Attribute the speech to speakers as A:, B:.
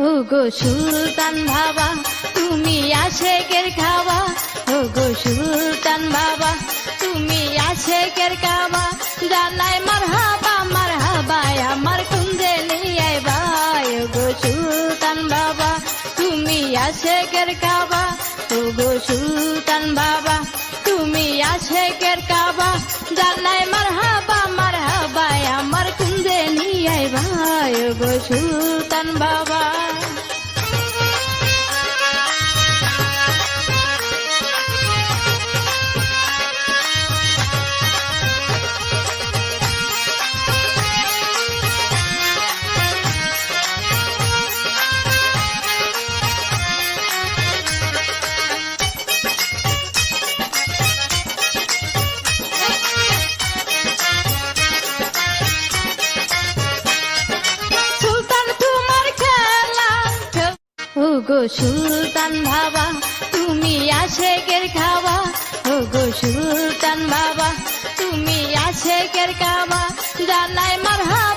A: ওগো সুলতান বাবা তুমি আশেকের খাওয়া, ওগো সুলতান বাবা তুমি আশেকের খাওয়া, জানাই মারহাবা মারহাবা আমার কুঞ্জে নিয়ে ভাই। ওগো সুলতান বাবা তুমি আশেকের খাওয়া, ওগো সুলতান বাবা তুমি আশেকের খাওয়া, জানাই মারহাবা মারহাবা আমার কুঞ্জে নিয়ে ভাই। ওগো সুলতান বাবা ওগো সুলতান বাবা তুমি আশেকের খাওয়া, ওগো সুলতান বাবা তুমি আশেকের খাওয়া, জানাই মারহাবা